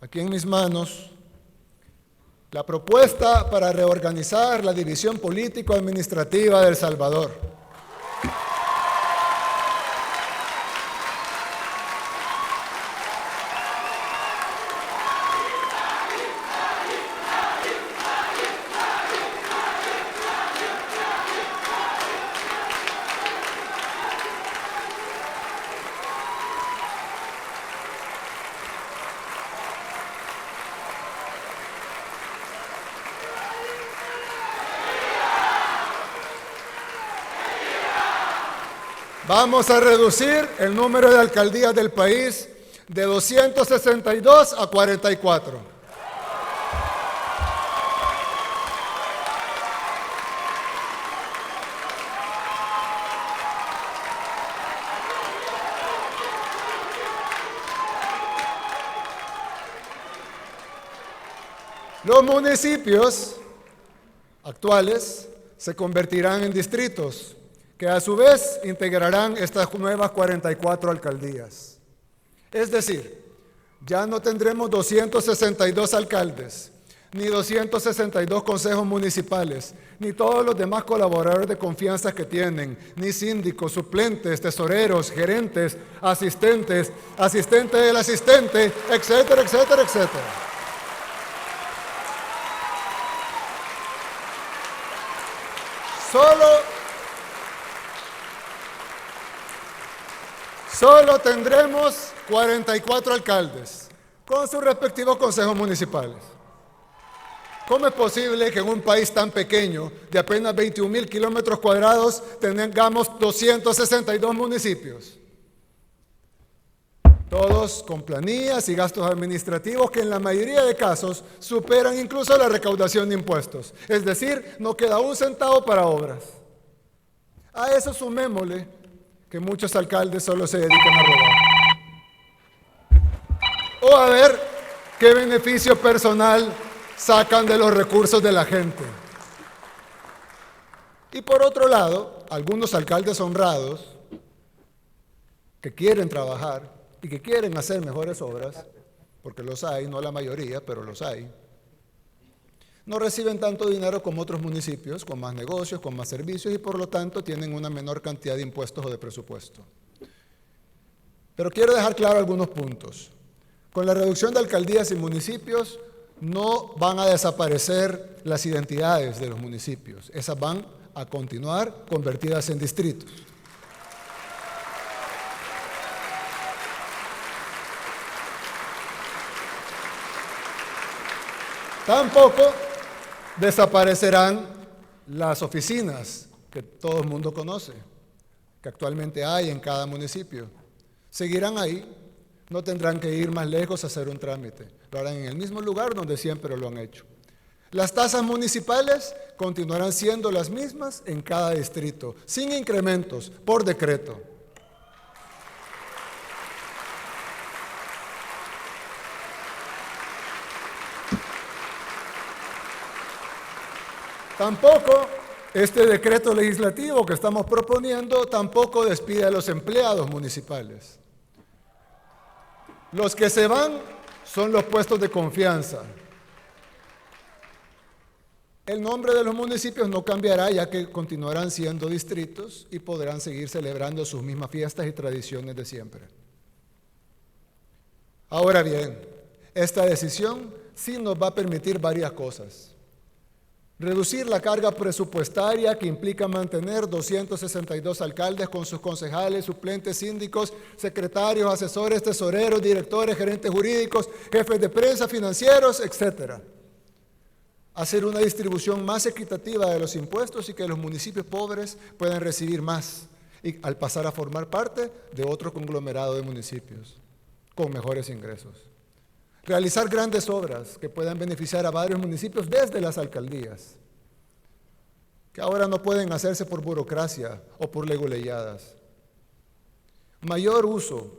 aquí en mis manos la propuesta para reorganizar la división político-administrativa de El Salvador. Vamos a reducir el número de alcaldías del país de 262 a 44. Los municipios actuales se convertirán en distritos, que a su vez integrarán estas nuevas 44 alcaldías. Es decir, ya no tendremos 262 alcaldes, ni 262 consejos municipales, ni todos los demás colaboradores de confianza que tienen, ni síndicos, suplentes, tesoreros, gerentes, asistentes, asistentes del asistente, etcétera, etcétera, etcétera. Solo tendremos 44 alcaldes con sus respectivos consejos municipales. ¿Cómo es posible que en un país tan pequeño, de apenas 21,000 kilómetros cuadrados, tengamos 262 municipios? Todos con planillas y gastos administrativos que en la mayoría de casos superan incluso la recaudación de impuestos. Es decir, no queda un centavo para obras. A eso sumémosle que muchos alcaldes solo se dedican a robar. O a ver qué beneficio personal sacan de los recursos de la gente. Y por otro lado, algunos alcaldes honrados que quieren trabajar y que quieren hacer mejores obras, porque los hay, no la mayoría, pero los hay, no reciben tanto dinero como otros municipios, con más negocios, con más servicios y por lo tanto tienen una menor cantidad de impuestos o de presupuesto. Pero quiero dejar claro algunos puntos. Con la reducción de alcaldías y municipios no van a desaparecer las identidades de los municipios. Esas van a continuar convertidas en distritos. Tampoco desaparecerán las oficinas que todo el mundo conoce, que actualmente hay en cada municipio. Seguirán ahí, no tendrán que ir más lejos a hacer un trámite. Lo harán en el mismo lugar donde siempre lo han hecho. Las tasas municipales continuarán siendo las mismas en cada distrito, sin incrementos, por decreto. Tampoco este decreto legislativo que estamos proponiendo tampoco despide a los empleados municipales. Los que se van son los puestos de confianza. El nombre de los municipios no cambiará, ya que continuarán siendo distritos y podrán seguir celebrando sus mismas fiestas y tradiciones de siempre. Ahora bien, esta decisión sí nos va a permitir varias cosas. Reducir la carga presupuestaria que implica mantener 262 alcaldes con sus concejales, suplentes, síndicos, secretarios, asesores, tesoreros, directores, gerentes jurídicos, jefes de prensa, financieros, etc. Hacer una distribución más equitativa de los impuestos y que los municipios pobres puedan recibir más y al pasar a formar parte de otro conglomerado de municipios con mejores ingresos. Realizar grandes obras que puedan beneficiar a varios municipios desde las alcaldías, que ahora no pueden hacerse por burocracia o por leguleyadas. Mayor uso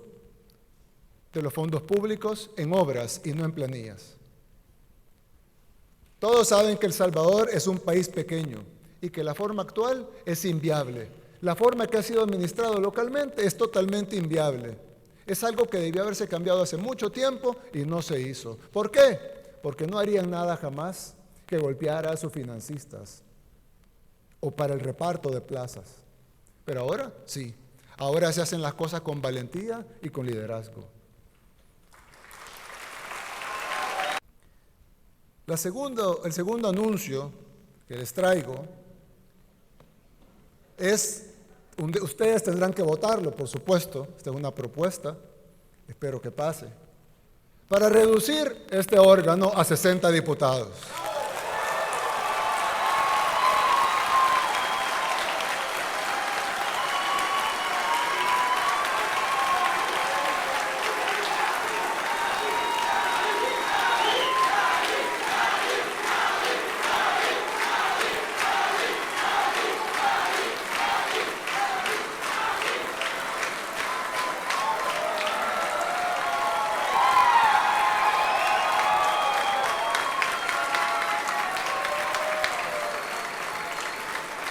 de los fondos públicos en obras y no en planillas. Todos saben que El Salvador es un país pequeño y que la forma actual es inviable. La forma que ha sido administrado localmente es totalmente inviable. Es algo que debió haberse cambiado hace mucho tiempo y no se hizo. ¿Por qué? Porque no harían nada jamás que golpeara a sus financistas o para el reparto de plazas. Pero ahora sí, ahora se hacen las cosas con valentía y con liderazgo. El segundo anuncio que les traigo es, ustedes tendrán que votarlo, por supuesto, esta es una propuesta, espero que pase, para reducir este órgano a 60 diputados.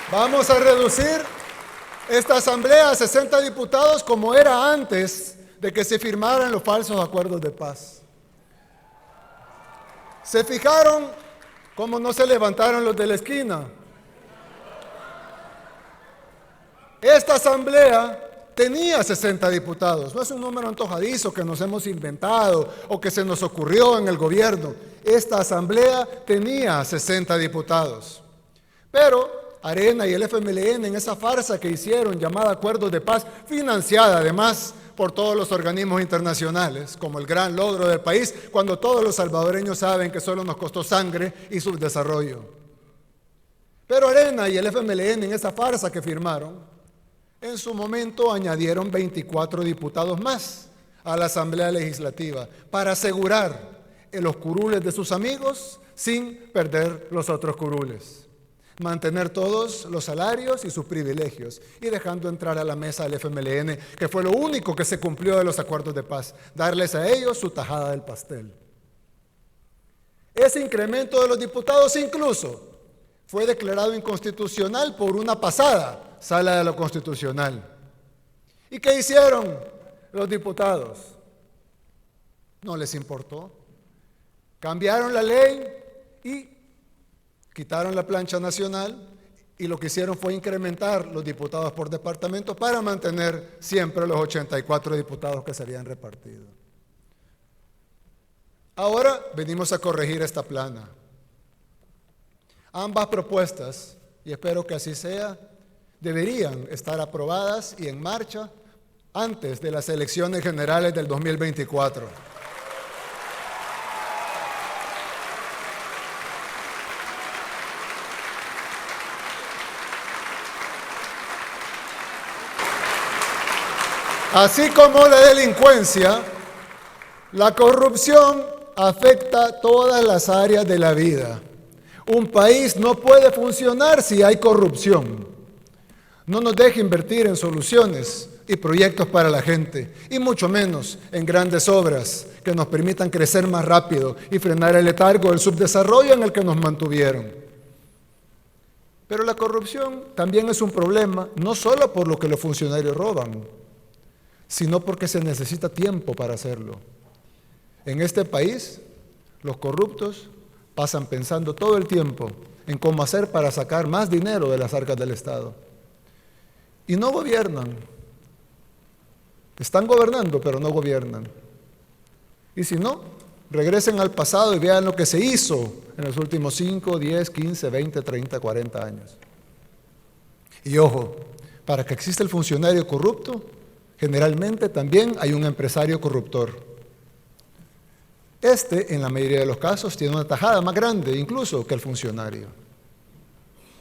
Vamos a reducir esta asamblea a 60 diputados como era antes de que se firmaran los falsos acuerdos de paz. ¿Se fijaron cómo no se levantaron los de la esquina? Esta asamblea tenía 60 diputados, no es un número antojadizo que nos hemos inventado o que se nos ocurrió en el gobierno. Esta asamblea tenía 60 diputados, pero Arena y el FMLN, en esa farsa que hicieron llamada Acuerdos de Paz, financiada además por todos los organismos internacionales, como el gran logro del país, cuando todos los salvadoreños saben que solo nos costó sangre y subdesarrollo. Pero Arena y el FMLN, en esa farsa que firmaron, en su momento añadieron 24 diputados más a la Asamblea Legislativa para asegurar los curules de sus amigos sin perder los otros curules. Mantener todos los salarios y sus privilegios y dejando entrar a la mesa al FMLN, que fue lo único que se cumplió de los acuerdos de paz, darles a ellos su tajada del pastel. Ese incremento de los diputados incluso fue declarado inconstitucional por una pasada sala de lo constitucional. ¿Y qué hicieron los diputados? No les importó. Cambiaron la ley y quitaron la plancha nacional y lo que hicieron fue incrementar los diputados por departamento para mantener siempre los 84 diputados que se habían repartido. Ahora venimos a corregir esta plana. Ambas propuestas, y espero que así sea, deberían estar aprobadas y en marcha antes de las elecciones generales del 2024. Así como la delincuencia, la corrupción afecta todas las áreas de la vida. Un país no puede funcionar si hay corrupción. No nos deje invertir en soluciones y proyectos para la gente, y mucho menos en grandes obras que nos permitan crecer más rápido y frenar el letargo del subdesarrollo en el que nos mantuvieron. Pero la corrupción también es un problema, no solo por lo que los funcionarios roban, sino porque se necesita tiempo para hacerlo. En este país, los corruptos pasan pensando todo el tiempo en cómo hacer para sacar más dinero de las arcas del Estado. Y no gobiernan. Están gobernando, pero no gobiernan. Y si no, regresen al pasado y vean lo que se hizo en los últimos 5, 10, 15, 20, 30, 40 años. Y ojo, para que exista el funcionario corrupto, generalmente también hay un empresario corruptor. En la mayoría de los casos, tiene una tajada más grande incluso que el funcionario.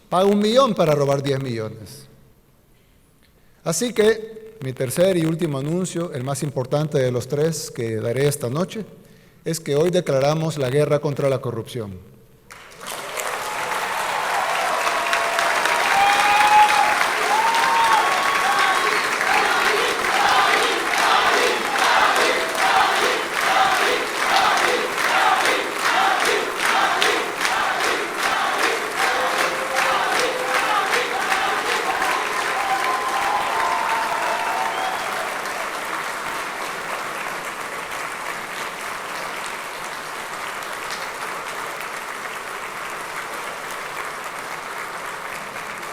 Paga 1 millón para robar 10 millones. Así que mi tercer y último anuncio, el más importante de los 3 que daré esta noche, es que hoy declaramos la guerra contra la corrupción.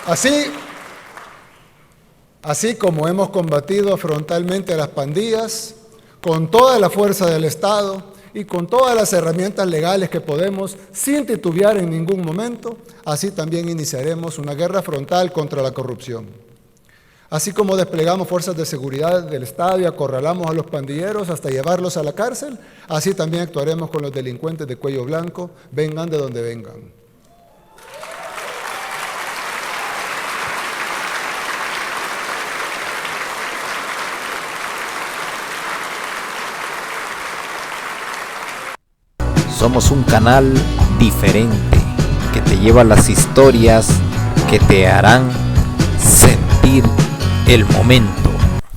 Así como hemos combatido frontalmente a las pandillas, con toda la fuerza del Estado y con todas las herramientas legales que podemos, sin titubear en ningún momento, así también iniciaremos una guerra frontal contra la corrupción. Así como desplegamos fuerzas de seguridad del Estado y acorralamos a los pandilleros hasta llevarlos a la cárcel, así también actuaremos con los delincuentes de cuello blanco, vengan de donde vengan. Somos un canal diferente que te lleva las historias que te harán sentir el momento.